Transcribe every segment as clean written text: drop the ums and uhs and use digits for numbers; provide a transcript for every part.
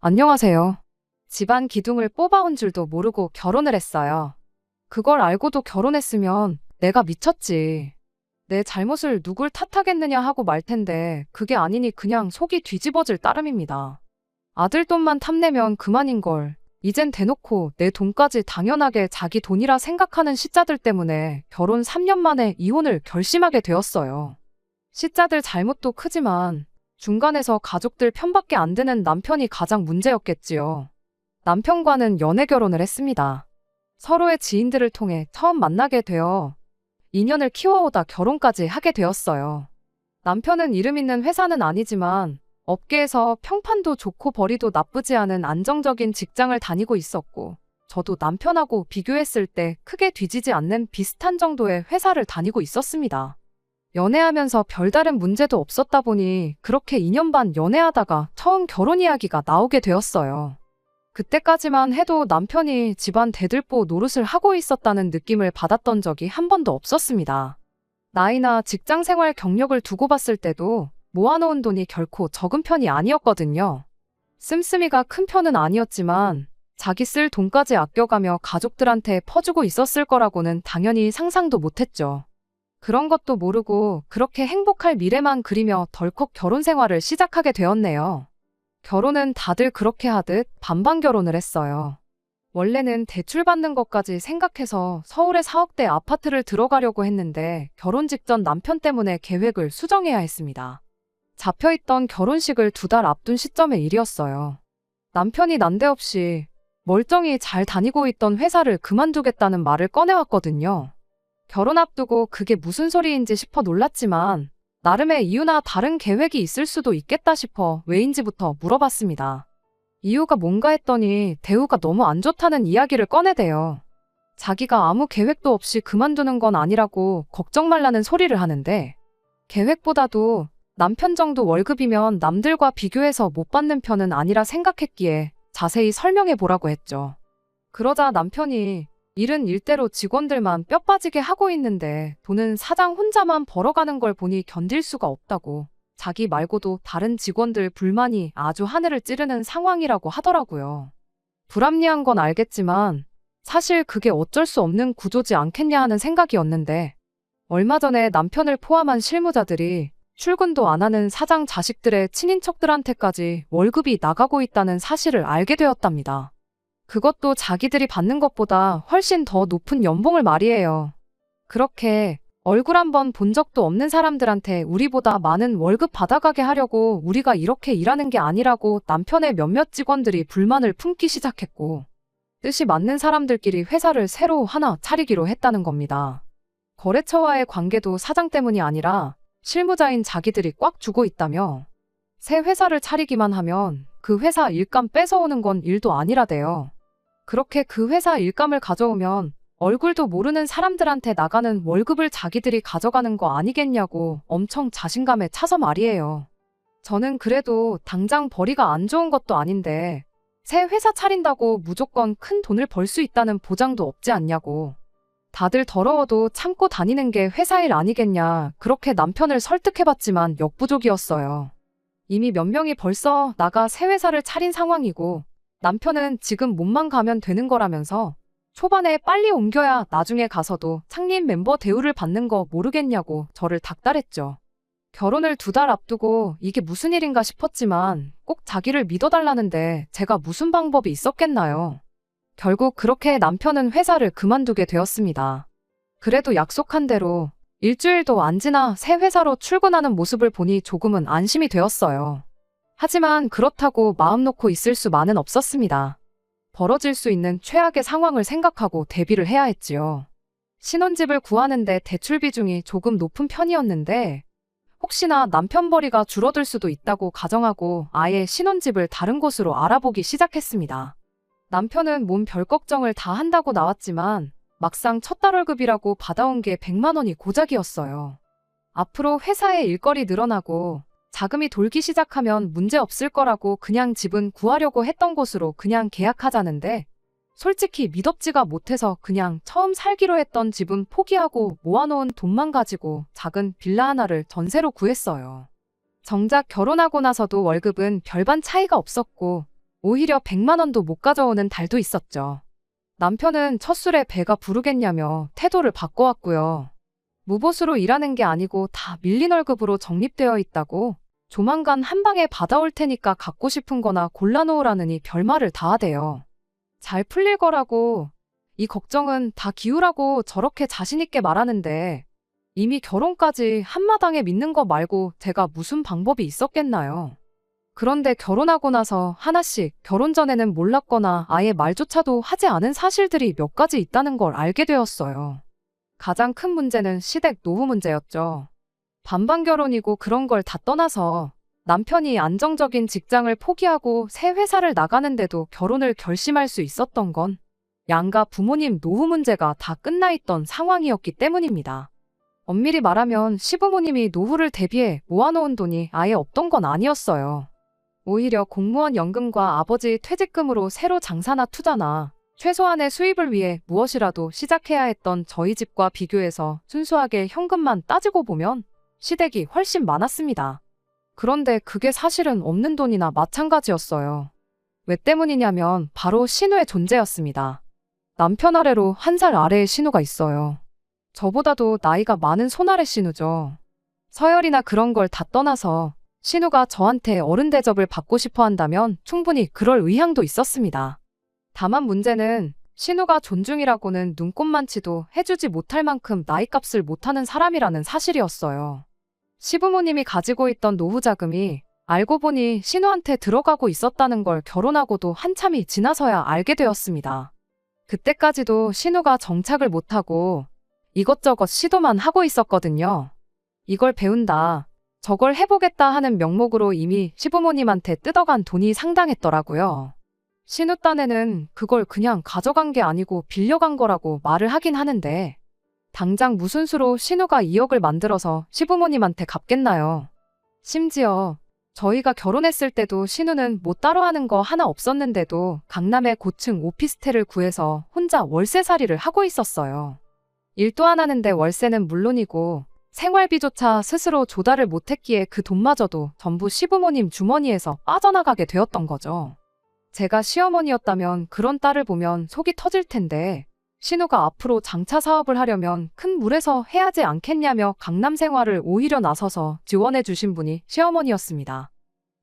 안녕하세요. 집안 기둥을 뽑아온 줄도 모르고 결혼을 했어요. 그걸 알고도 결혼했으면 내가 미쳤지. 내 잘못을 누굴 탓하겠느냐 하고 말 텐데 그게 아니니 그냥 속이 뒤집어질 따름입니다. 아들 돈만 탐내면 그만인걸. 이젠 대놓고 내 돈까지 당연하게 자기 돈이라 생각하는 시자들 때문에 결혼 3년 만에 이혼을 결심하게 되었어요. 시자들 잘못도 크지만 중간에서 가족들 편밖에 안 드는 남편이 가장 문제였겠지요. 남편과는 연애 결혼을 했습니다. 서로의 지인들을 통해 처음 만나게 되어 인연을 키워오다 결혼까지 하게 되었어요. 남편은 이름 있는 회사는 아니지만 업계에서 평판도 좋고 벌이도 나쁘지 않은 안정적인 직장을 다니고 있었고, 저도 남편하고 비교했을 때 크게 뒤지지 않는 비슷한 정도의 회사를 다니고 있었습니다. 연애하면서 별다른 문제도 없었다 보니 그렇게 2년 반 연애하다가 처음 결혼 이야기가 나오게 되었어요. 그때까지만 해도 남편이 집안 대들보 노릇을 하고 있었다는 느낌을 받았던 적이 한 번도 없었습니다. 나이나 직장 생활 경력을 두고 봤을 때도 모아놓은 돈이 결코 적은 편이 아니었거든요. 씀씀이가 큰 편은 아니었지만 자기 쓸 돈까지 아껴가며 가족들한테 퍼주고 있었을 거라고는 당연히 상상도 못했죠. 그런 것도 모르고 그렇게 행복할 미래만 그리며 덜컥 결혼 생활을 시작하게 되었네요. 결혼은 다들 그렇게 하듯 반반 결혼을 했어요. 원래는 대출받는 것까지 생각해서 서울의 4억대 아파트를 들어가려고 했는데 결혼 직전 남편 때문에 계획을 수정해야 했습니다. 잡혀있던 결혼식을 2달 앞둔 시점의 일이었어요. 남편이 난데없이 멀쩡히 잘 다니고 있던 회사를 그만두겠다는 말을 꺼내왔거든요. 결혼 앞두고 그게 무슨 소리인지 싶어 놀랐지만 나름의 이유나 다른 계획이 있을 수도 있겠다 싶어 왜인지부터 물어봤습니다. 이유가 뭔가 했더니 대우가 너무 안 좋다는 이야기를 꺼내대요. 자기가 아무 계획도 없이 그만두는 건 아니라고 걱정 말라는 소리를 하는데, 계획보다도 남편 정도 월급이면 남들과 비교해서 못 받는 편은 아니라 생각했기에 자세히 설명해 보라고 했죠. 그러자 남편이 일은 일대로 직원들만 뼈 빠지게 하고 있는데 돈은 사장 혼자만 벌어가는 걸 보니 견딜 수가 없다고, 자기 말고도 다른 직원들 불만이 아주 하늘을 찌르는 상황이라고 하더라고요. 불합리한 건 알겠지만 사실 그게 어쩔 수 없는 구조지 않겠냐 하는 생각이었는데, 얼마 전에 남편을 포함한 실무자들이 출근도 안 하는 사장 자식들의 친인척들한테까지 월급이 나가고 있다는 사실을 알게 되었답니다. 그것도 자기들이 받는 것보다 훨씬 더 높은 연봉을 말이에요. 그렇게 얼굴 한번 본 적도 없는 사람들한테 우리보다 많은 월급 받아가게 하려고 우리가 이렇게 일하는 게 아니라고 남편의 몇몇 직원들이 불만을 품기 시작했고, 뜻이 맞는 사람들끼리 회사를 새로 하나 차리기로 했다는 겁니다. 거래처와의 관계도 사장 때문이 아니라 실무자인 자기들이 꽉 쥐고 있다며, 새 회사를 차리기만 하면 그 회사 일감 뺏어오는 건 일도 아니라대요. 그렇게 그 회사 일감을 가져오면 얼굴도 모르는 사람들한테 나가는 월급을 자기들이 가져가는 거 아니겠냐고 엄청 자신감에 차서 말이에요. 저는 그래도 당장 벌이가 안 좋은 것도 아닌데 새 회사 차린다고 무조건 큰 돈을 벌 수 있다는 보장도 없지 않냐고. 다들 더러워도 참고 다니는 게 회사 일 아니겠냐, 그렇게 남편을 설득해봤지만 역부족이었어요. 이미 몇 명이 벌써 나가 새 회사를 차린 상황이고 남편은 지금 몸만 가면 되는 거라면서 초반에 빨리 옮겨야 나중에 가서도 창립 멤버 대우를 받는 거 모르겠냐고 저를 닥달했죠. 결혼을 2달 앞두고 이게 무슨 일인가 싶었지만 꼭 자기를 믿어달라는데 제가 무슨 방법이 있었겠나요. 결국 그렇게 남편은 회사를 그만두게 되었습니다. 그래도 약속한 대로 일주일도 안 지나 새 회사로 출근하는 모습을 보니 조금은 안심이 되었어요. 하지만 그렇다고 마음 놓고 있을 수만은 없었습니다. 벌어질 수 있는 최악의 상황을 생각하고 대비를 해야 했지요. 신혼집을 구하는데 대출 비중이 조금 높은 편이었는데 혹시나 남편 벌이가 줄어들 수도 있다고 가정하고 아예 신혼집을 다른 곳으로 알아보기 시작했습니다. 남편은 몸 별 걱정을 다 한다고 나왔지만 막상 첫 달 월급이라고 받아온 게 100만 원이 고작이었어요. 앞으로 회사에 일거리 늘어나고 자금이 돌기 시작하면 문제 없을 거라고 그냥 집은 구하려고 했던 곳으로 그냥 계약하자는데, 솔직히 미덥지가 못해서 그냥 처음 살기로 했던 집은 포기하고 모아놓은 돈만 가지고 작은 빌라 하나를 전세로 구했어요. 정작 결혼하고 나서도 월급은 별반 차이가 없었고 오히려 100만 원도 못 가져오는 달도 있었죠. 남편은 첫 술에 배가 부르겠냐며 태도를 바꿔왔고요. 무보수로 일하는 게 아니고 다 밀린 월급으로 적립되어 있다고 조만간 한 방에 받아올 테니까 갖고 싶은 거나 골라놓으라느니 별말을 다 하대요. 잘 풀릴 거라고, 이 걱정은 다 기우라고 저렇게 자신있게 말하는데 이미 결혼까지 한마당에 믿는 거 말고 제가 무슨 방법이 있었겠나요? 그런데 결혼하고 나서 하나씩 결혼 전에는 몰랐거나 아예 말조차도 하지 않은 사실들이 몇 가지 있다는 걸 알게 되었어요. 가장 큰 문제는 시댁 노후 문제였죠. 반반 결혼이고 그런 걸 다 떠나서 남편이 안정적인 직장을 포기하고 새 회사를 나가는데도 결혼을 결심할 수 있었던 건 양가 부모님 노후 문제가 다 끝나 있던 상황이었기 때문입니다. 엄밀히 말하면 시부모님이 노후를 대비해 모아놓은 돈이 아예 없던 건 아니었어요. 오히려 공무원 연금과 아버지 퇴직금으로 새로 장사나 투자나 최소한의 수입을 위해 무엇이라도 시작해야 했던 저희 집과 비교해서 순수하게 현금만 따지고 보면 시댁이 훨씬 많았습니다. 그런데 그게 사실은 없는 돈이나 마찬가지였어요. 왜 때문이냐면 바로 신우의 존재였습니다. 남편 아래로 1살 아래의 신우가 있어요. 저보다도 나이가 많은 손아래 신우죠. 서열이나 그런 걸 다 떠나서 신우가 저한테 어른 대접을 받고 싶어 한다면 충분히 그럴 의향도 있었습니다. 다만 문제는 신우가 존중이라고는 눈꼽만치도 해주지 못할 만큼 나이값을 못하는 사람이라는 사실이었어요. 시부모님이 가지고 있던 노후 자금이 알고 보니 신우한테 들어가고 있었다는 걸 결혼하고도 한참이 지나서야 알게 되었습니다. 그때까지도 신우가 정착을 못하고 이것저것 시도만 하고 있었거든요. 이걸 배운다, 저걸 해보겠다 하는 명목으로 이미 시부모님한테 뜯어간 돈이 상당했더라고요. 신우 딴에는 그걸 그냥 가져간 게 아니고 빌려간 거라고 말을 하긴 하는데 당장 무슨 수로 신우가 2억을 만들어서 시부모님한테 갚겠나요? 심지어 저희가 결혼했을 때도 신우는 뭐 따로 하는 거 하나 없었는데도 강남에 고층 오피스텔을 구해서 혼자 월세살이를 하고 있었어요. 일도 안 하는데 월세는 물론이고 생활비조차 스스로 조달을 못했기에 그 돈마저도 전부 시부모님 주머니에서 빠져나가게 되었던 거죠. 제가 시어머니였다면 그런 딸을 보면 속이 터질 텐데 신우가 앞으로 장차 사업을 하려면 큰 물에서 해야지 않겠냐며 강남 생활을 오히려 나서서 지원해 주신 분이 시어머니였습니다.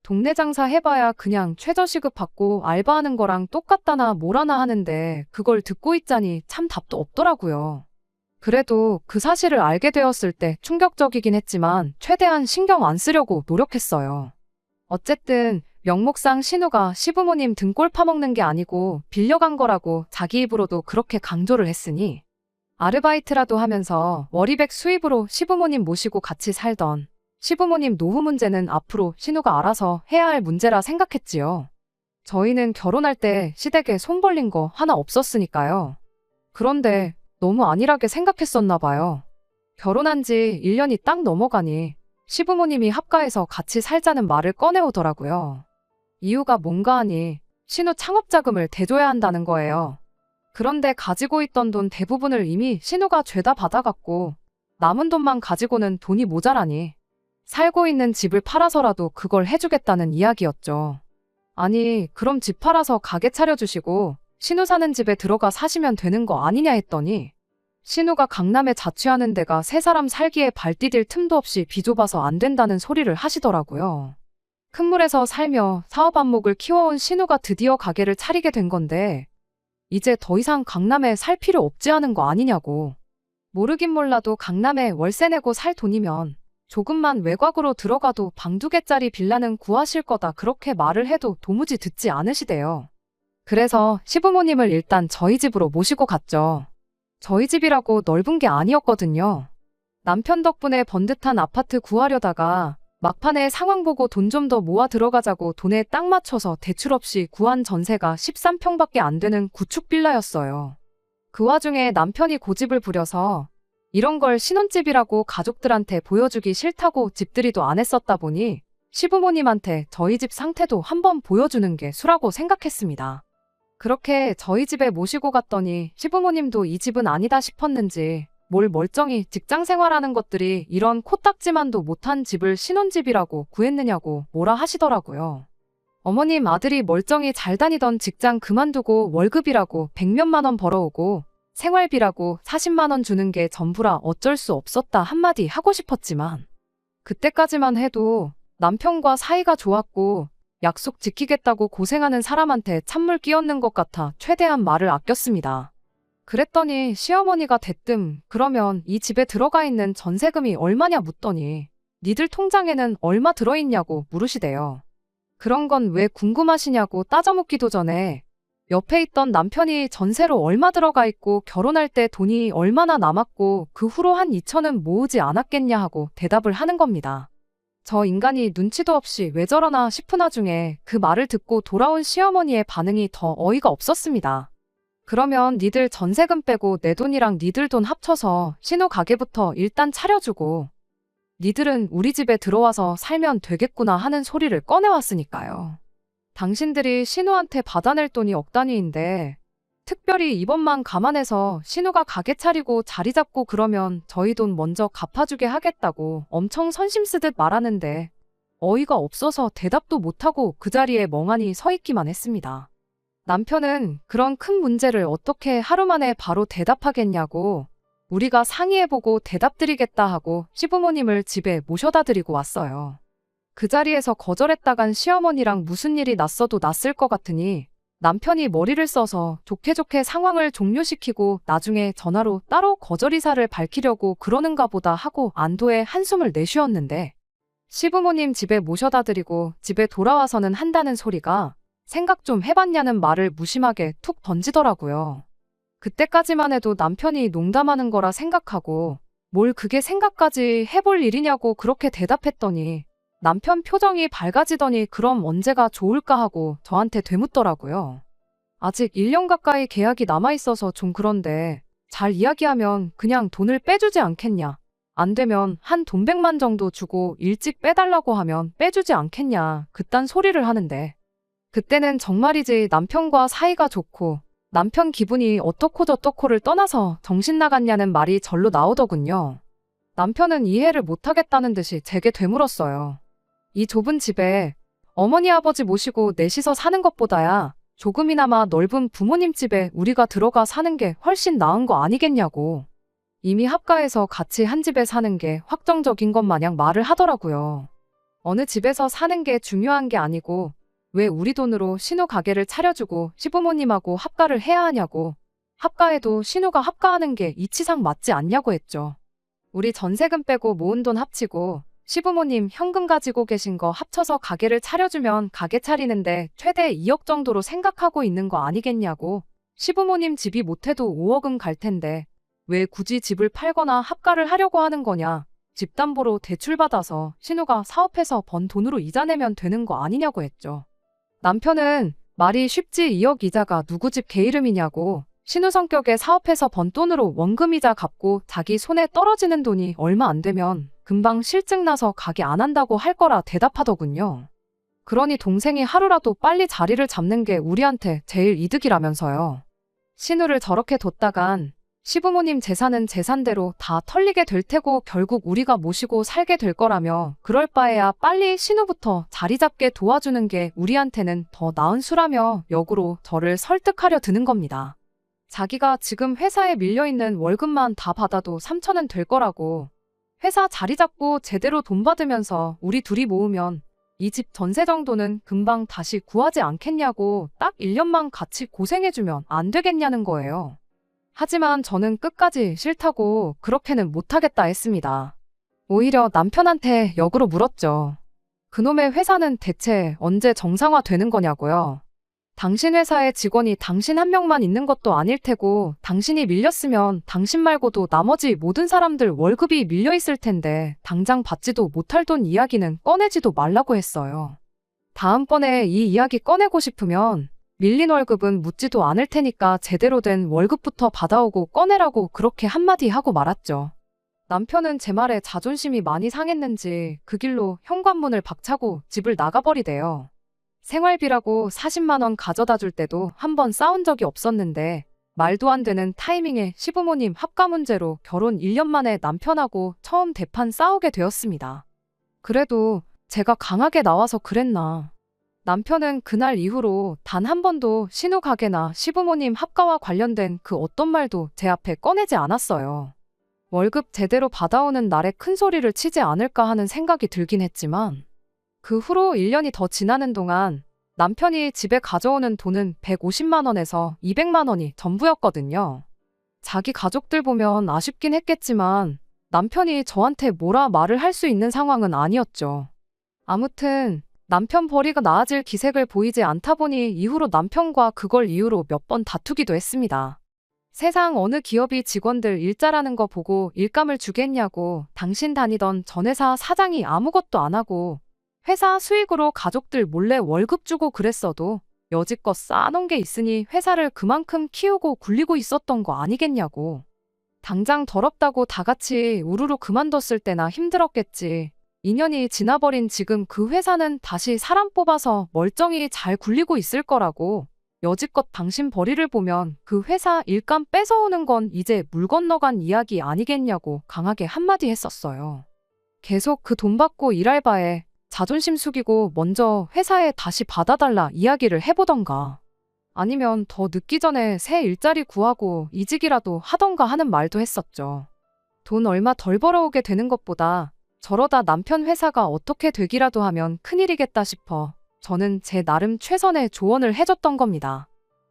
동네 장사 해봐야 그냥 최저시급 받고 알바하는 거랑 똑같다나 뭐라나 하는데 그걸 듣고 있자니 참 답도 없더라고요. 그래도 그 사실을 알게 되었을 때 충격적이긴 했지만 최대한 신경 안 쓰려고 노력했어요. 어쨌든 명목상 신우가 시부모님 등골 파먹는 게 아니고 빌려간 거라고 자기 입으로도 그렇게 강조를 했으니 아르바이트라도 하면서 월이백 수입으로 시부모님 모시고 같이 살던 시부모님 노후 문제는 앞으로 신우가 알아서 해야 할 문제라 생각했지요. 저희는 결혼할 때 시댁에 손 벌린 거 하나 없었으니까요. 그런데 너무 안일하게 생각했었나 봐요. 결혼한 지 1년이 딱 넘어가니 시부모님이 합가해서 같이 살자는 말을 꺼내오더라고요. 이유가 뭔가 하니 신우 창업자금을 대줘야 한다는 거예요. 그런데 가지고 있던 돈 대부분을 이미 신우가 죄다 받아갔고 남은 돈만 가지고는 돈이 모자라니 살고 있는 집을 팔아서라도 그걸 해주겠다는 이야기였죠. 아니, 그럼 집 팔아서 가게 차려주시고 신우 사는 집에 들어가 사시면 되는 거 아니냐 했더니 신우가 강남에 자취하는 데가 세 사람 살기에 발 디딜 틈도 없이 비좁아서 안 된다는 소리를 하시더라고요. 큰 물에서 살며 사업 안목을 키워온 신우가 드디어 가게를 차리게 된 건데 이제 더 이상 강남에 살 필요 없지 않은 거 아니냐고. 모르긴 몰라도 강남에 월세 내고 살 돈이면 조금만 외곽으로 들어가도 방 2개짜리 빌라는 구하실 거다 그렇게 말을 해도 도무지 듣지 않으시대요. 그래서 시부모님을 일단 저희 집으로 모시고 갔죠. 저희 집이라고 넓은 게 아니었거든요. 남편 덕분에 번듯한 아파트 구하려다가 막판에 상황 보고 돈 좀 더 모아 들어가자고 돈에 딱 맞춰서 대출 없이 구한 전세가 13평밖에 안 되는 구축 빌라였어요. 그 와중에 남편이 고집을 부려서 이런 걸 신혼집이라고 가족들한테 보여주기 싫다고 집들이도 안 했었다 보니 시부모님한테 저희 집 상태도 한번 보여주는 게 수라고 생각했습니다. 그렇게 저희 집에 모시고 갔더니 시부모님도 이 집은 아니다 싶었는지 뭘 멀쩡히 직장 생활하는 것들이 이런 코딱지만도 못한 집을 신혼집이라고 구했느냐고 뭐라 하시더라고요. 어머님 아들이 멀쩡히 잘 다니던 직장 그만두고 월급이라고 100몇만 원 벌어오고 생활비라고 40만 원 주는 게 전부라 어쩔 수 없었다 한마디 하고 싶었지만 그때까지만 해도 남편과 사이가 좋았고 약속 지키겠다고 고생하는 사람한테 찬물 끼얹는 것 같아 최대한 말을 아꼈습니다. 그랬더니 시어머니가 대뜸 그러면 이 집에 들어가 있는 전세금이 얼마냐 묻더니 니들 통장에는 얼마 들어있냐고 물으시대요. 그런 건 왜 궁금하시냐고 따져묻기도 전에 옆에 있던 남편이 전세로 얼마 들어가 있고 결혼할 때 돈이 얼마나 남았고 그 후로 한 2천은 모으지 않았겠냐 하고 대답을 하는 겁니다. 저 인간이 눈치도 없이 왜 저러나 싶은 와중에 그 말을 듣고 돌아온 시어머니의 반응이 더 어이가 없었습니다. 그러면 니들 전세금 빼고 내 돈이랑 니들 돈 합쳐서 신우 가게부터 일단 차려주고 니들은 우리 집에 들어와서 살면 되겠구나 하는 소리를 꺼내왔으니까요. 당신들이 신우한테 받아낼 돈이 억 단위인데 특별히 이번만 감안해서 신우가 가게 차리고 자리 잡고 그러면 저희 돈 먼저 갚아주게 하겠다고 엄청 선심 쓰듯 말하는데 어이가 없어서 대답도 못하고 그 자리에 멍하니 서 있기만 했습니다. 남편은 그런 큰 문제를 어떻게 하루 만에 바로 대답하겠냐고 우리가 상의해보고 대답드리겠다 하고 시부모님을 집에 모셔다 드리고 왔어요. 그 자리에서 거절했다간 시어머니랑 무슨 일이 났어도 났을 것 같으니 남편이 머리를 써서 좋게 상황을 종료시키고 나중에 전화로 따로 거절 의사를 밝히려고 그러는가 보다 하고 안도의 한숨을 내쉬었는데 시부모님 집에 모셔다 드리고 집에 돌아와서는 한다는 소리가 생각 좀 해봤냐는 말을 무심하게 툭 던지더라고요. 그때까지만 해도 남편이 농담하는 거라 생각하고 뭘 그게 생각까지 해볼 일이냐고 그렇게 대답했더니 남편 표정이 밝아지더니 그럼 언제가 좋을까 하고 저한테 되묻더라고요. 아직 1년 가까이 계약이 남아있어서 좀 그런데 잘 이야기하면 그냥 돈을 빼주지 않겠냐. 안 되면 한 돈 100만 정도 주고 일찍 빼달라고 하면 빼주지 않겠냐. 그딴 소리를 하는데 그때는 정말이지 남편과 사이가 좋고 남편 기분이 어떻고 저떻고를 떠나서 정신 나갔냐는 말이 절로 나오더군요. 남편은 이해를 못하겠다는 듯이 제게 되물었어요. 이 좁은 집에 어머니 아버지 모시고 넷이서 사는 것보다야 조금이나마 넓은 부모님 집에 우리가 들어가 사는 게 훨씬 나은 거 아니겠냐고. 이미 합가해서 같이 한 집에 사는 게 확정적인 것 마냥 말을 하더라고요. 어느 집에서 사는 게 중요한 게 아니고 왜 우리 돈으로 신우 가게를 차려주고 시부모님하고 합가를 해야 하냐고. 합가해도 신우가 합가하는 게 이치상 맞지 않냐고 했죠. 우리 전세금 빼고 모은 돈 합치고 시부모님 현금 가지고 계신 거 합쳐서 가게를 차려주면 가게 차리는데 최대 2억 정도로 생각하고 있는 거 아니겠냐고. 시부모님 집이 못해도 5억은 갈 텐데 왜 굳이 집을 팔거나 합가를 하려고 하는 거냐. 집 담보로 대출받아서 신우가 사업해서 번 돈으로 이자 내면 되는 거 아니냐고 했죠. 남편은 말이 쉽지 2억 이자가 누구 집 개 이름이냐고. 신우 성격에 사업해서 번 돈으로 원금이자 갚고 자기 손에 떨어지는 돈이 얼마 안 되면 금방 실증 나서 가게 안 한다고 할 거라 대답하더군요. 그러니 동생이 하루라도 빨리 자리를 잡는 게 우리한테 제일 이득이라면서요. 신우를 저렇게 뒀다간 시부모님 재산은 재산대로 다 털리게 될 테고 결국 우리가 모시고 살게 될 거라며 그럴 바에야 빨리 신우부터 자리 잡게 도와주는 게 우리한테는 더 나은 수라며 역으로 저를 설득하려 드는 겁니다. 자기가 지금 회사에 밀려있는 월급만 다 받아도 3천은 될 거라고. 회사 자리 잡고 제대로 돈 받으면서 우리 둘이 모으면 이 집 전세 정도는 금방 다시 구하지 않겠냐고. 딱 1년만 같이 고생해주면 안 되겠냐는 거예요. 하지만 저는 끝까지 싫다고 그렇게는 못하겠다 했습니다. 오히려 남편한테 역으로 물었죠. 그놈의 회사는 대체 언제 정상화되는 거냐고요. 당신 회사에 직원이 당신 한 명만 있는 것도 아닐 테고 당신이 밀렸으면 당신 말고도 나머지 모든 사람들 월급이 밀려있을 텐데 당장 받지도 못할 돈 이야기는 꺼내지도 말라고 했어요. 다음번에 이 이야기 꺼내고 싶으면 밀린 월급은 묻지도 않을 테니까 제대로 된 월급부터 받아오고 꺼내라고 그렇게 한마디 하고 말았죠. 남편은 제 말에 자존심이 많이 상했는지 그 길로 현관문을 박차고 집을 나가버리대요. 생활비라고 40만 원 가져다 줄 때도 한 번 싸운 적이 없었는데 말도 안 되는 타이밍에 시부모님 합가 문제로 결혼 1년 만에 남편하고 처음 대판 싸우게 되었습니다. 그래도 제가 강하게 나와서 그랬나. 남편은 그날 이후로 단 한 번도 신우 가게나 시부모님 합가와 관련된 그 어떤 말도 제 앞에 꺼내지 않았어요. 월급 제대로 받아오는 날에 큰 소리를 치지 않을까 하는 생각이 들긴 했지만 그 후로 1년이 더 지나는 동안 남편이 집에 가져오는 돈은 150만 원에서 200만 원이 전부였거든요. 자기 가족들 보면 아쉽긴 했겠지만 남편이 저한테 뭐라 말을 할 수 있는 상황은 아니었죠. 아무튼 남편 벌이가 나아질 기색을 보이지 않다 보니 이후로 남편과 그걸 이유로 몇 번 다투기도 했습니다. 세상 어느 기업이 직원들 일 잘하는 거 보고 일감을 주겠냐고, 당신 다니던 전 회사 사장이 아무것도 안 하고 회사 수익으로 가족들 몰래 월급 주고 그랬어도 여지껏 쌓아놓은 게 있으니 회사를 그만큼 키우고 굴리고 있었던 거 아니겠냐고. 당장 더럽다고 다 같이 우르르 그만뒀을 때나 힘들었겠지. 2년이 지나버린 지금 그 회사는 다시 사람 뽑아서 멀쩡히 잘 굴리고 있을 거라고. 여지껏 당신 벌이를 보면 그 회사 일감 뺏어오는 건 이제 물 건너간 이야기 아니겠냐고 강하게 한마디 했었어요. 계속 그 돈 받고 일할 바에 자존심 숙이고 먼저 회사에 다시 받아달라 이야기를 해보던가. 아니면 더 늦기 전에 새 일자리 구하고 이직이라도 하던가 하는 말도 했었죠. 돈 얼마 덜 벌어오게 되는 것보다 저러다 남편 회사가 어떻게 되기라도 하면 큰일이겠다 싶어 저는 제 나름 최선의 조언을 해줬던 겁니다.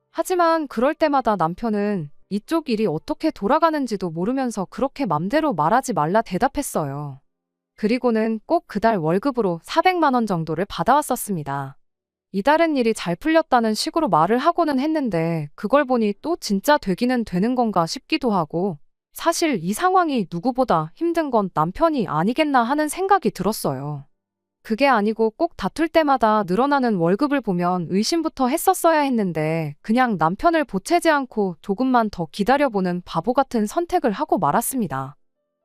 하지만 그럴 때마다 남편은 이쪽 일이 어떻게 돌아가는지도 모르면서 그렇게 맘대로 말하지 말라 대답했어요. 그리고는 꼭 그달 월급으로 400만 원 정도를 받아왔었습니다. 이달은 일이 잘 풀렸다는 식으로 말을 하고는 했는데 그걸 보니 또 진짜 되기는 되는 건가 싶기도 하고, 사실 이 상황이 누구보다 힘든 건 남편이 아니겠나 하는 생각이 들었어요. 그게 아니고 꼭 다툴 때마다 늘어나는 월급을 보면 의심부터 했었어야 했는데 그냥 남편을 보채지 않고 조금만 더 기다려보는 바보 같은 선택을 하고 말았습니다.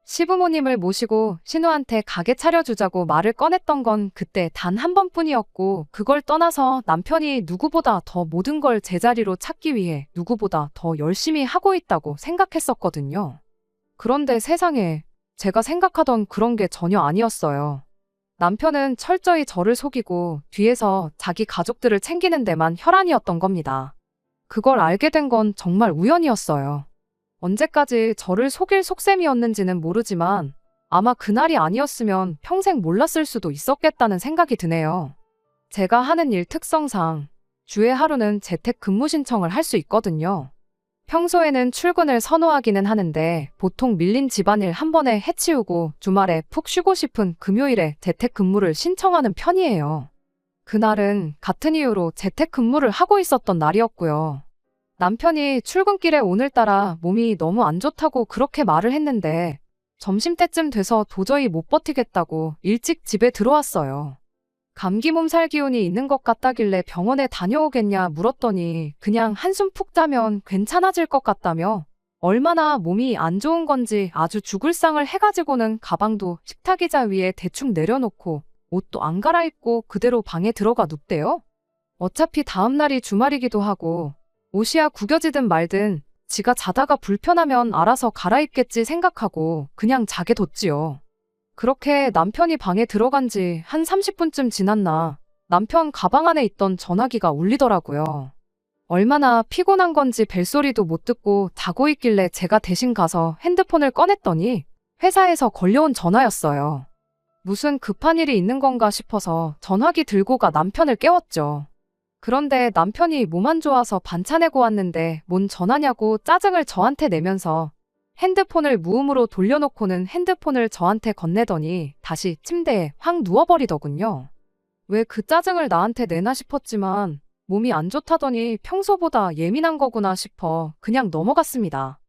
시부모님을 모시고 신우한테 가게 차려주자고 말을 꺼냈던 건 그때 단 한 번뿐이었고, 그걸 떠나서 남편이 누구보다 더 모든 걸 제자리로 찾기 위해 누구보다 더 열심히 하고 있다고 생각했었거든요. 그런데 세상에, 제가 생각하던 그런 게 전혀 아니었어요. 남편은 철저히 저를 속이고 뒤에서 자기 가족들을 챙기는 데만 혈안이었던 겁니다. 그걸 알게 된 건 정말 우연이었어요. 언제까지 저를 속일 속셈이었는지는 모르지만 아마 그날이 아니었으면 평생 몰랐을 수도 있었겠다는 생각이 드네요. 제가 하는 일 특성상 주에 하루는 재택 근무 신청을 할 수 있거든요. 평소에는 출근을 선호하기는 하는데 보통 밀린 집안일 한 번에 해치우고 주말에 푹 쉬고 싶은 금요일에 재택 근무를 신청하는 편이에요. 그날은 같은 이유로 재택 근무를 하고 있었던 날이었고요. 남편이 출근길에 오늘따라 몸이 너무 안 좋다고 그렇게 말을 했는데 점심때쯤 돼서 도저히 못 버티겠다고 일찍 집에 들어왔어요. 감기 몸살 기운이 있는 것 같다길래 병원에 다녀오겠냐 물었더니 그냥 한숨 푹 자면 괜찮아질 것 같다며 얼마나 몸이 안 좋은 건지 아주 죽을 상을 해가지고는 가방도 식탁 의자 위에 대충 내려놓고 옷도 안 갈아입고 그대로 방에 들어가 눕대요. 어차피 다음날이 주말이기도 하고 옷이야 구겨지든 말든 지가 자다가 불편하면 알아서 갈아입겠지 생각하고 그냥 자게 뒀지요. 그렇게 남편이 방에 들어간 지 한 30분쯤 지났나 남편 가방 안에 있던 전화기가 울리더라고요. 얼마나 피곤한 건지 벨소리도 못 듣고 자고 있길래 제가 대신 가서 핸드폰을 꺼냈더니 회사에서 걸려온 전화였어요. 무슨 급한 일이 있는 건가 싶어서 전화기 들고 가 남편을 깨웠죠. 그런데 남편이 몸 안 좋아서 반찬해고 왔는데 뭔 전화냐고 짜증을 저한테 내면서 핸드폰을 무음으로 돌려놓고는 핸드폰을 저한테 건네더니 다시 침대에 확 누워버리더군요. 왜 그 짜증을 나한테 내나 싶었지만 몸이 안 좋다더니 평소보다 예민한 거구나 싶어 그냥 넘어갔습니다.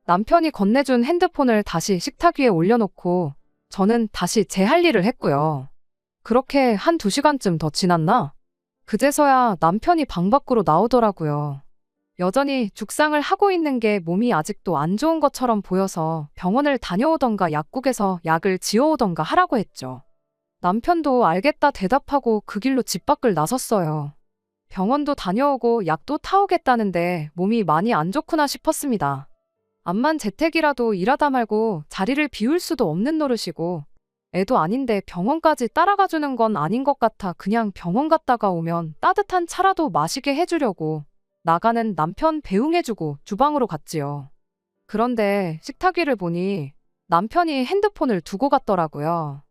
남편이 건네준 핸드폰을 다시 식탁 위에 올려놓고 저는 다시 제 할 일을 했고요. 그렇게 한 2시간쯤 더 지났나? 그제서야 남편이 방 밖으로 나오더라고요. 여전히 죽상을 하고 있는 게 몸이 아직도 안 좋은 것처럼 보여서 병원을 다녀오던가 약국에서 약을 지어오던가 하라고 했죠. 남편도 알겠다 대답하고 그 길로 집 밖을 나섰어요. 병원도 다녀오고 약도 타오겠다는데 몸이 많이 안 좋구나 싶었습니다. 암만 재택이라도 일하다 말고 자리를 비울 수도 없는 노릇이고 애도 아닌데 병원까지 따라가 주는 건 아닌 것 같아 그냥 병원 갔다가 오면 따뜻한 차라도 마시게 해주려고 나가는 남편 배웅해주고 주방으로 갔지요. 그런데 식탁 위를 보니 남편이 핸드폰을 두고 갔더라고요.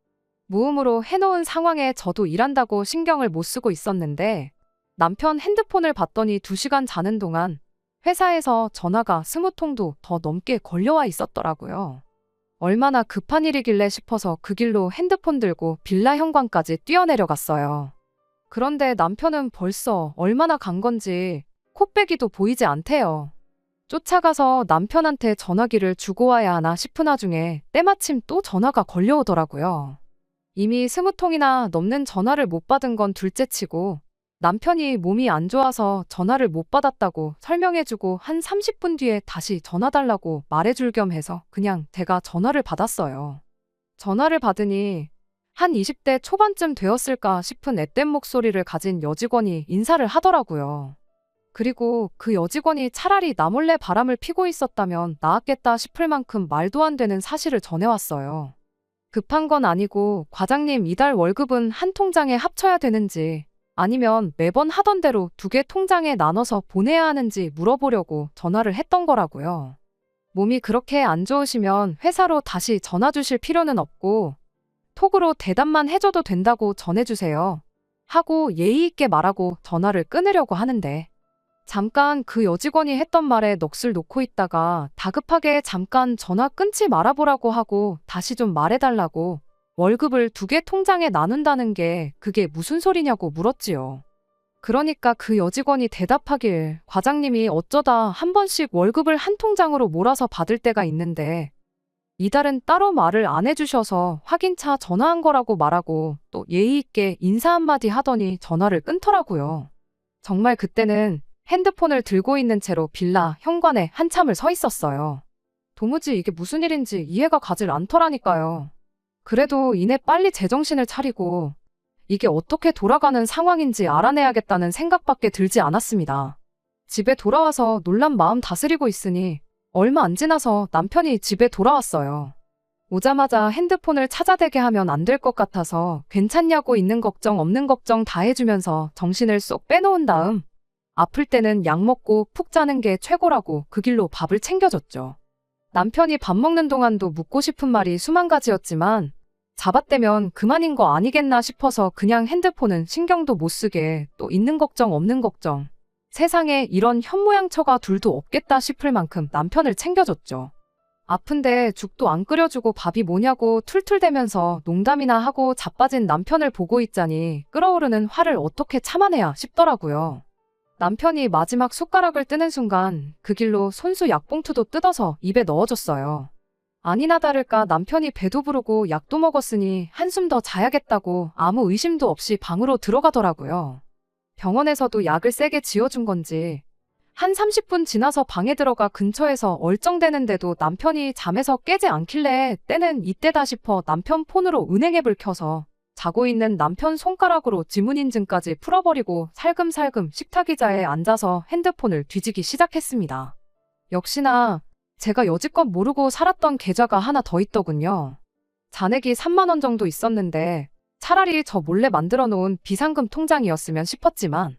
무음으로 해놓은 상황에 저도 일한다고 신경을 못 쓰고 있었는데 남편 핸드폰을 봤더니 2시간 자는 동안 회사에서 전화가 20통도 더 넘게 걸려와 있었더라고요. 얼마나 급한 일이길래 싶어서 그 길로 핸드폰 들고 빌라 현관까지 뛰어내려갔어요. 그런데 남편은 벌써 얼마나 간 건지 코빼기도 보이지 않대요. 쫓아가서 남편한테 전화기를 주고 와야 하나 싶은 와중에 때마침 또 전화가 걸려오더라고요. 이미 20통이나 넘는 전화를 못 받은 건 둘째치고 남편이 몸이 안 좋아서 전화를 못 받았다고 설명해주고 한 30분 뒤에 다시 전화 달라고 말해줄 겸 해서 그냥 제가 전화를 받았어요. 전화를 받으니 한 20대 초반쯤 되었을까 싶은 앳된 목소리를 가진 여직원이 인사를 하더라고요. 그리고 그 여직원이 차라리 나 몰래 바람을 피고 있었다면 나았겠다 싶을 만큼 말도 안 되는 사실을 전해왔어요. 급한 건 아니고 과장님 이달 월급은 한 통장에 합쳐야 되는지 아니면 매번 하던 대로 2개 통장에 나눠서 보내야 하는지 물어보려고 전화를 했던 거라고요. 몸이 그렇게 안 좋으시면 회사로 다시 전화 주실 필요는 없고 톡으로 대답만 해줘도 된다고 전해주세요. 하고 예의 있게 말하고 전화를 끊으려고 하는데 잠깐 그 여직원이 했던 말에 넋을 놓고 있다가 다급하게 잠깐 전화 끊지 말아보라고 하고 다시 좀 말해달라고 월급을 2개 통장에 나눈다는 게 그게 무슨 소리냐고 물었지요. 그러니까 그 여직원이 대답하길 과장님이 어쩌다 한 번씩 월급을 한 통장으로 몰아서 받을 때가 있는데 이달은 따로 말을 안 해주셔서 확인차 전화한 거라고 말하고 또 예의 있게 인사 한마디 하더니 전화를 끊더라고요. 정말 그때는 핸드폰을 들고 있는 채로 빌라 현관에 한참을 서 있었어요. 도무지 이게 무슨 일인지 이해가 가질 않더라니까요. 그래도 이내 빨리 제정신을 차리고 이게 어떻게 돌아가는 상황인지 알아내야겠다는 생각밖에 들지 않았습니다. 집에 돌아와서 놀란 마음 다스리고 있으니 얼마 안 지나서 남편이 집에 돌아왔어요. 오자마자 핸드폰을 찾아대게 하면 안 될 것 같아서 괜찮냐고 있는 걱정 없는 걱정 다 해주면서 정신을 쏙 빼놓은 다음 아플 때는 약 먹고 푹 자는 게 최고라고 그 길로 밥을 챙겨줬죠. 남편이 밥 먹는 동안도 묻고 싶은 말이 수만 가지였지만 잡아떼면 그만인 거 아니겠나 싶어서 그냥 핸드폰은 신경도 못 쓰게 또 있는 걱정 없는 걱정 세상에 이런 현모양처가 둘도 없겠다 싶을 만큼 남편을 챙겨줬죠. 아픈데 죽도 안 끓여주고 밥이 뭐냐고 툴툴대면서 농담이나 하고 자빠진 남편을 보고 있자니 끓어오르는 화를 어떻게 참아내야 싶더라고요. 남편이 마지막 숟가락을 뜨는 순간 그 길로 손수 약봉투도 뜯어서 입에 넣어줬어요. 아니나 다를까 남편이 배도 부르고 약도 먹었으니 한숨 더 자야겠다고 아무 의심도 없이 방으로 들어가더라고요. 병원에서도 약을 세게 지어준 건지 한 30분 지나서 방에 들어가 근처에서 얼쩡대는데도 남편이 잠에서 깨지 않길래 때는 이때다 싶어 남편 폰으로 은행앱을 켜서 자고 있는 남편 손가락으로 지문인증까지 풀어버리고 살금살금 식탁 의자에 앉아서 핸드폰을 뒤지기 시작했습니다. 역시나 제가 여지껏 모르고 살았던 계좌가 하나 더 있더군요. 잔액이 3만 원 정도 있었는데 차라리 저 몰래 만들어 놓은 비상금 통장이었으면 싶었지만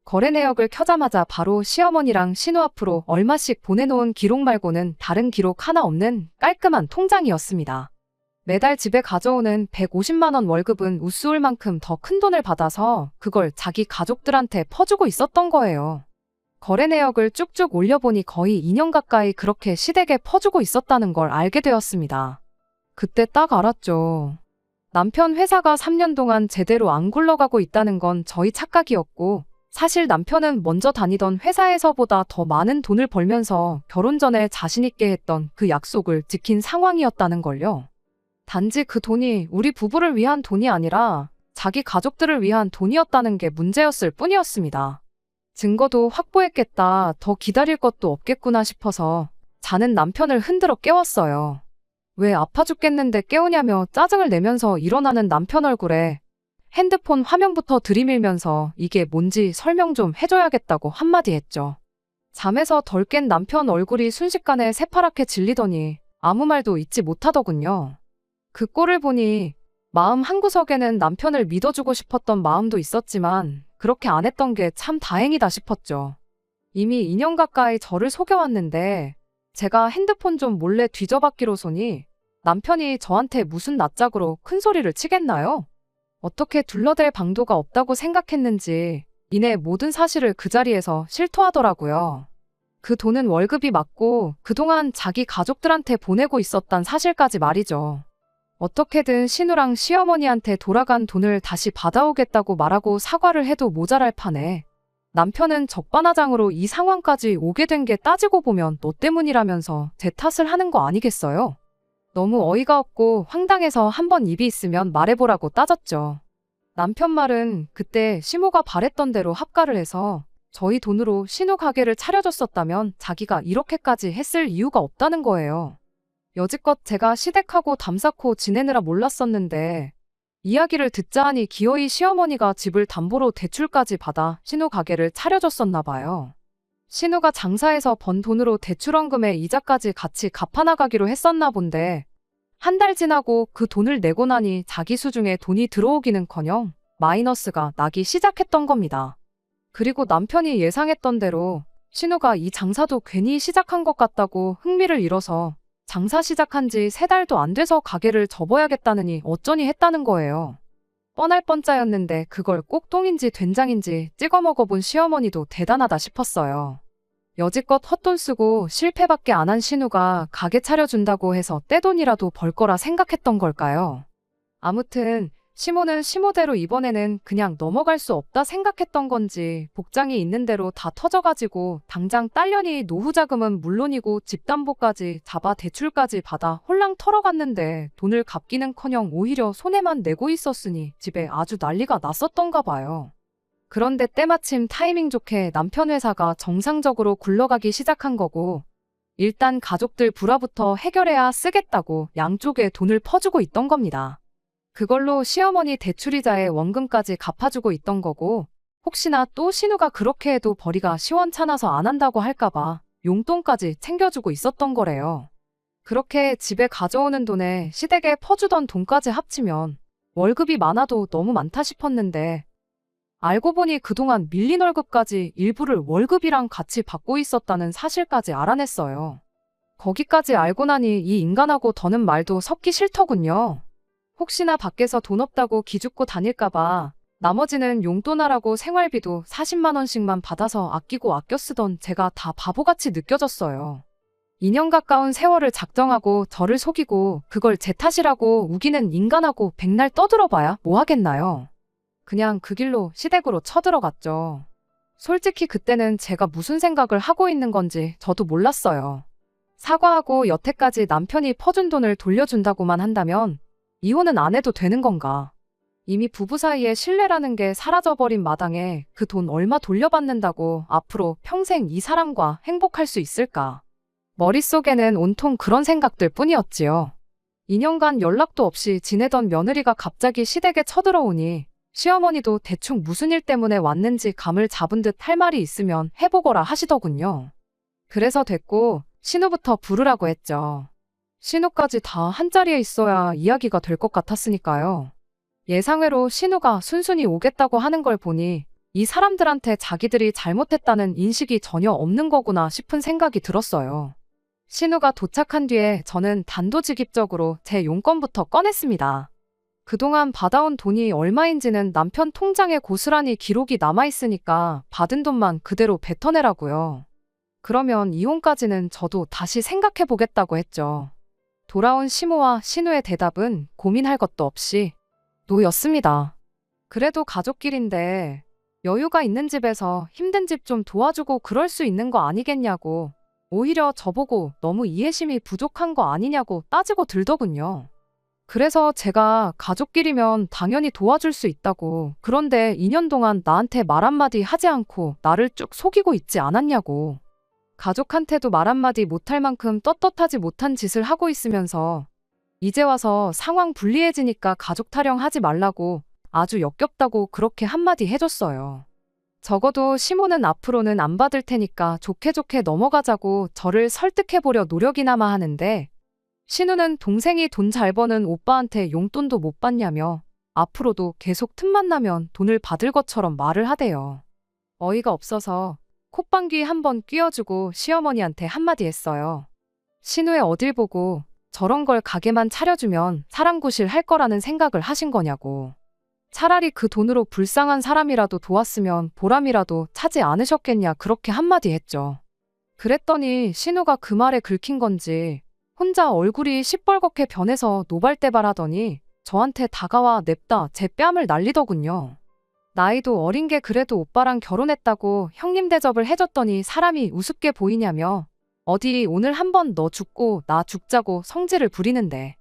거래 내역을 켜자마자 바로 시어머니랑 신우 앞으로 얼마씩 보내놓은 기록 말고는 다른 기록 하나 없는 깔끔한 통장이었습니다. 매달 집에 가져오는 150만 원 월급은 우스울 만큼 더 큰 돈을 받아서 그걸 자기 가족들한테 퍼주고 있었던 거예요. 거래 내역을 쭉쭉 올려보니 거의 2년 가까이 그렇게 시댁에 퍼주고 있었다는 걸 알게 되었습니다. 그때 딱 알았죠. 남편 회사가 3년 동안 제대로 안 굴러가고 있다는 건 저희 착각이었고 사실 남편은 먼저 다니던 회사에서보다 더 많은 돈을 벌면서 결혼 전에 자신 있게 했던 그 약속을 지킨 상황이었다는 걸요. 단지 그 돈이 우리 부부를 위한 돈이 아니라 자기 가족들을 위한 돈이었다는 게 문제였을 뿐이었습니다. 증거도 확보했겠다, 더 기다릴 것도 없겠구나 싶어서 자는 남편을 흔들어 깨웠어요. 왜 아파 죽겠는데 깨우냐며 짜증을 내면서 일어나는 남편 얼굴에 핸드폰 화면부터 들이밀면서 이게 뭔지 설명 좀 해줘야겠다고 한마디 했죠. 잠에서 덜 깬 남편 얼굴이 순식간에 새파랗게 질리더니 아무 말도 잊지 못하더군요. 그 꼴을 보니 마음 한구석에는 남편을 믿어주고 싶었던 마음도 있었지만 그렇게 안 했던 게 참 다행이다 싶었죠. 이미 2년 가까이 저를 속여왔는데 제가 핸드폰 좀 몰래 뒤져봤기로서니 남편이 저한테 무슨 낯짝으로 큰 소리를 치겠나요? 어떻게 둘러댈 방도가 없다고 생각했는지 이내 모든 사실을 그 자리에서 실토하더라고요. 그 돈은 월급이 맞고 그동안 자기 가족들한테 보내고 있었단 사실까지 말이죠. 어떻게든 신우랑 시어머니한테 돌아간 돈을 다시 받아오겠다고 말하고 사과를 해도 모자랄 판에 남편은 적반하장으로 이 상황까지 오게 된 게 따지고 보면 너 때문이라면서 제 탓을 하는 거 아니겠어요? 너무 어이가 없고 황당해서 한번 입이 있으면 말해보라고 따졌죠. 남편 말은 그때 시모가 바랬던 대로 합가를 해서 저희 돈으로 신우 가게를 차려줬었다면 자기가 이렇게까지 했을 이유가 없다는 거예요. 여지껏 제가 시댁하고 담쌓고 지내느라 몰랐었는데 이야기를 듣자 하니 기어이 시어머니가 집을 담보로 대출까지 받아 신우 가게를 차려줬었나 봐요. 신우가 장사해서 번 돈으로 대출원금에 이자까지 같이 갚아나가기로 했었나 본데 한 달 지나고 그 돈을 내고 나니 자기 수중에 돈이 들어오기는커녕 마이너스가 나기 시작했던 겁니다. 그리고 남편이 예상했던 대로 신우가 이 장사도 괜히 시작한 것 같다고 흥미를 잃어서 장사 시작한 지 3달도 안 돼서 가게를 접어야겠다느니 어쩌니 했다는 거예요. 뻔할 뻔짜였는데 그걸 꼭 똥인지 된장인지 찍어 먹어본 시어머니도 대단하다 싶었어요. 여지껏 헛돈 쓰고 실패밖에 안 한 신우가 가게 차려준다고 해서 떼돈이라도 벌 거라 생각했던 걸까요? 아무튼 시모는 시모대로 이번에는 그냥 넘어갈 수 없다 생각했던 건지 복장이 있는 대로 다 터져가지고 당장 딸년이 노후 자금은 물론이고 집담보까지 잡아 대출까지 받아 홀랑 털어갔는데 돈을 갚기는커녕 오히려 손해만 내고 있었으니 집에 아주 난리가 났었던가 봐요. 그런데 때마침 타이밍 좋게 남편 회사가 정상적으로 굴러가기 시작한 거고 일단 가족들 불화부터 해결해야 쓰겠다고 양쪽에 돈을 퍼주고 있던 겁니다. 그걸로 시어머니 대출이자에 원금까지 갚아주고 있던 거고 혹시나 또 신우가 그렇게 해도 벌이가 시원찮아서 안 한다고 할까봐 용돈까지 챙겨주고 있었던 거래요. 그렇게 집에 가져오는 돈에 시댁에 퍼주던 돈까지 합치면 월급이 많아도 너무 많다 싶었는데 알고 보니 그동안 밀린 월급까지 일부를 월급이랑 같이 받고 있었다는 사실까지 알아냈어요. 거기까지 알고 나니 이 인간하고 더는 말도 섞기 싫더군요. 혹시나 밖에서 돈 없다고 기죽고 다닐까봐 나머지는 용돈하라고 생활비도 40만 원씩만 받아서 아끼고 아껴 쓰던 제가 다 바보같이 느껴졌어요. 2년 가까운 세월을 작정하고 저를 속이고 그걸 제 탓이라고 우기는 인간하고 백날 떠들어봐야 뭐 하겠나요? 그냥 그 길로 시댁으로 쳐들어갔죠. 솔직히 그때는 제가 무슨 생각을 하고 있는 건지 저도 몰랐어요. 사과하고 여태까지 남편이 퍼준 돈을 돌려준다고만 한다면 이혼은 안 해도 되는 건가? 이미 부부 사이에 신뢰라는 게 사라져버린 마당에 그 돈 얼마 돌려받는다고 앞으로 평생 이 사람과 행복할 수 있을까? 머릿속에는 온통 그런 생각들 뿐이었지요. 2년간 연락도 없이 지내던 며느리가 갑자기 시댁에 쳐들어오니 시어머니도 대충 무슨 일 때문에 왔는지 감을 잡은 듯 할 말이 있으면 해보거라 하시더군요. 그래서 됐고 신우부터 부르라고 했죠. 신우까지 다 한자리에 있어야 이야기가 될 것 같았으니까요. 예상외로 신우가 순순히 오겠다고 하는 걸 보니 이 사람들한테 자기들이 잘못했다는 인식이 전혀 없는 거구나 싶은 생각이 들었어요. 신우가 도착한 뒤에 저는 단도직입적으로 제 용건부터 꺼냈습니다. 그동안 받아온 돈이 얼마인지는 남편 통장에 고스란히 기록이 남아있으니까 받은 돈만 그대로 뱉어내라고요. 그러면 이혼까지는 저도 다시 생각해보겠다고 했죠. 돌아온 시모와 신우의 대답은 고민할 것도 없이 노였습니다. 그래도 가족끼린데 여유가 있는 집에서 힘든 집 좀 도와주고 그럴 수 있는 거 아니겠냐고 오히려 저보고 너무 이해심이 부족한 거 아니냐고 따지고 들더군요. 그래서 제가 가족끼리면 당연히 도와줄 수 있다고 그런데 2년 동안 나한테 말 한마디 하지 않고 나를 쭉 속이고 있지 않았냐고 가족한테도 말 한마디 못할 만큼 떳떳하지 못한 짓을 하고 있으면서 이제 와서 상황 불리해지니까 가족 타령하지 말라고 아주 역겹다고 그렇게 한마디 해줬어요. 적어도 시모는 앞으로는 안 받을 테니까 좋게 좋게 넘어가자고 저를 설득해보려 노력이나마 하는데 신우는 동생이 돈 잘 버는 오빠한테 용돈도 못 받냐며 앞으로도 계속 틈만 나면 돈을 받을 것처럼 말을 하대요. 어이가 없어서 콧방귀 한번 뀌어주고 시어머니한테 한마디 했어요. 신우의 어딜 보고 저런 걸 가게만 차려주면 사람 구실 할 거라는 생각을 하신 거냐고. 차라리 그 돈으로 불쌍한 사람이라도 도왔으면 보람이라도 차지 않으셨겠냐 그렇게 한마디 했죠. 그랬더니 신우가 그 말에 긁힌 건지 혼자 얼굴이 시뻘겋게 변해서 노발대발하더니 저한테 다가와 냅다 제 뺨을 날리더군요. 나이도 어린 게 그래도 오빠랑 결혼했다고 형님 대접을 해줬더니 사람이 우습게 보이냐며 어디 오늘 한번 너 죽고 나 죽자고 성질을 부리는데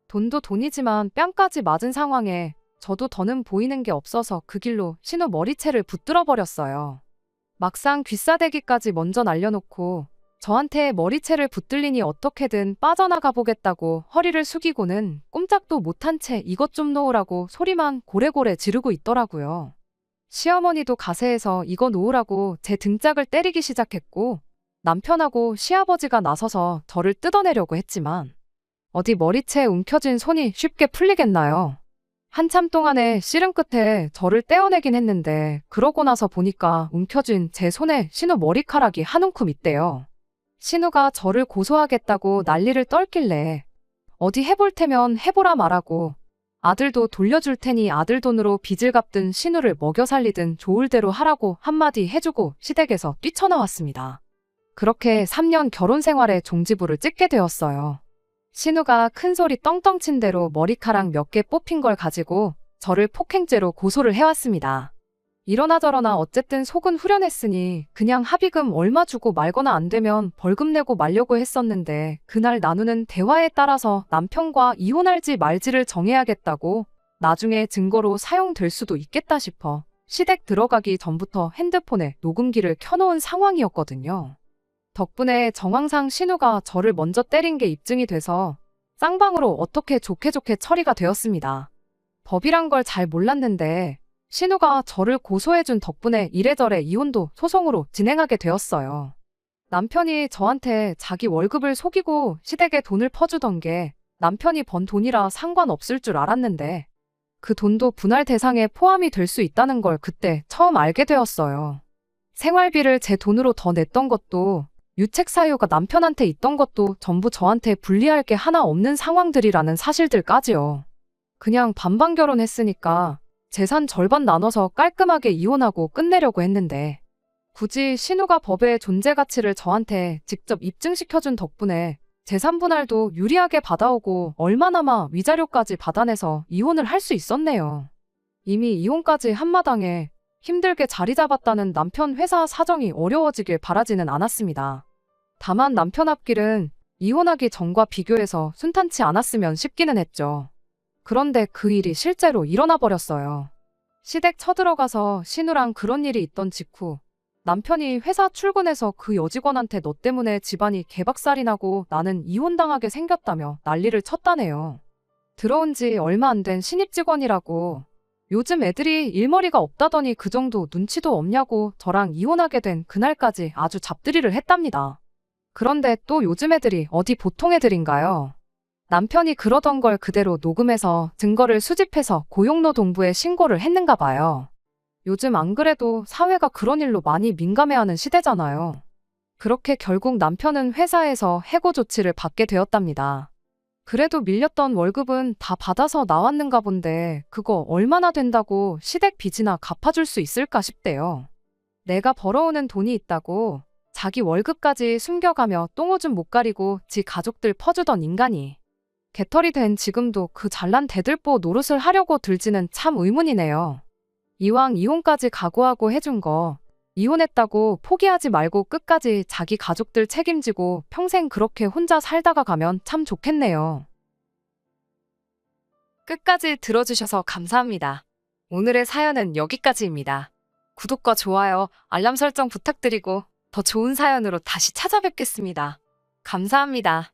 돈도 돈이지만 뺨까지 맞은 상황에 저도 더는 보이는 게 없어서 그 길로 신우 머리채를 붙들어 버렸어요. 막상 귀싸대기까지 먼저 날려놓고 저한테 머리채를 붙들리니 어떻게든 빠져나가 보겠다고 허리를 숙이고는 꼼짝도 못한 채 이것 좀 놓으라고 소리만 고래고래 지르고 있더라고요. 시어머니도 가세해서 이거 놓으라고 제 등짝을 때리기 시작했고 남편하고 시아버지가 나서서 저를 뜯어내려고 했지만 어디 머리채에 움켜쥔 손이 쉽게 풀리겠나요? 한참 동안에 씨름 끝에 저를 떼어내긴 했는데 그러고 나서 보니까 움켜쥔 제 손에 신우 머리카락이 한 움큼 있대요. 신우가 저를 고소하겠다고 난리를 떨길래 어디 해볼 테면 해보라 말하고 아들도 돌려줄 테니 아들 돈으로 빚을 갚든 신우를 먹여 살리든 좋을 대로 하라고 한마디 해주고 시댁에서 뛰쳐나왔습니다. 그렇게 3년 결혼 생활에 종지부를 찍게 되었어요. 신우가 큰 소리 떵떵 친 대로 머리카락 몇 개 뽑힌 걸 가지고 저를 폭행죄로 고소를 해왔습니다. 이러나 저러나 어쨌든 속은 후련했으니 그냥 합의금 얼마 주고 말거나 안 되면 벌금 내고 말려고 했었는데 그날 나누는 대화에 따라서 남편과 이혼할지 말지를 정해야겠다고 나중에 증거로 사용될 수도 있겠다 싶어 시댁 들어가기 전부터 핸드폰에 녹음기를 켜놓은 상황이었거든요. 덕분에 정황상 신우가 저를 먼저 때린 게 입증이 돼서 쌍방으로 어떻게 좋게 처리가 되었습니다. 법이란 걸 잘 몰랐는데 신우가 저를 고소해준 덕분에 이래저래 이혼도 소송으로 진행하게 되었어요. 남편이 저한테 자기 월급을 속이고 시댁에 돈을 퍼주던 게 남편이 번 돈이라 상관없을 줄 알았는데 그 돈도 분할 대상에 포함이 될 수 있다는 걸 그때 처음 알게 되었어요. 생활비를 제 돈으로 더 냈던 것도 유책 사유가 남편한테 있던 것도 전부 저한테 불리할 게 하나 없는 상황들이라는 사실들까지요. 그냥 반반 결혼했으니까 재산 절반 나눠서 깔끔하게 이혼하고 끝내려고 했는데 굳이 신우가 법의 존재 가치를 저한테 직접 입증시켜준 덕분에 재산 분할도 유리하게 받아오고 얼마나마 위자료까지 받아내서 이혼을 할 수 있었네요. 이미 이혼까지 한마당에 힘들게 자리 잡았다는 남편 회사 사정이 어려워지길 바라지는 않았습니다. 다만 남편 앞길은 이혼하기 전과 비교해서 순탄치 않았으면 싶기는 했죠. 그런데 그 일이 실제로 일어나 버렸어요. 시댁 쳐들어가서 신우랑 그런 일이 있던 직후 남편이 회사 출근해서 그 여직원한테 너 때문에 집안이 개박살이 나고 나는 이혼당하게 생겼다며 난리를 쳤다네요. 들어온 지 얼마 안 된 신입 직원이라고 요즘 애들이 일머리가 없다더니 그 정도 눈치도 없냐고 저랑 이혼하게 된 그날까지 아주 잡들이를 했답니다. 그런데 또 요즘 애들이 어디 보통 애들인가요? 남편이 그러던 걸 그대로 녹음해서 증거를 수집해서 고용노동부에 신고를 했는가 봐요. 요즘 안 그래도 사회가 그런 일로 많이 민감해하는 시대잖아요. 그렇게 결국 남편은 회사에서 해고 조치를 받게 되었답니다. 그래도 밀렸던 월급은 다 받아서 나왔는가 본데 그거 얼마나 된다고 시댁 빚이나 갚아줄 수 있을까 싶대요. 내가 벌어오는 돈이 있다고 자기 월급까지 숨겨가며 똥오줌 못 가리고 지 가족들 퍼주던 인간이 개털이 된 지금도 그 잘난 대들보 노릇을 하려고 들지는 참 의문이네요. 이왕 이혼까지 각오하고 해준 거 이혼했다고 포기하지 말고 끝까지 자기 가족들 책임지고 평생 그렇게 혼자 살다가 가면 참 좋겠네요. 끝까지 들어주셔서 감사합니다. 오늘의 사연은 여기까지입니다. 구독과 좋아요, 알람 설정 부탁드리고 더 좋은 사연으로 다시 찾아뵙겠습니다. 감사합니다.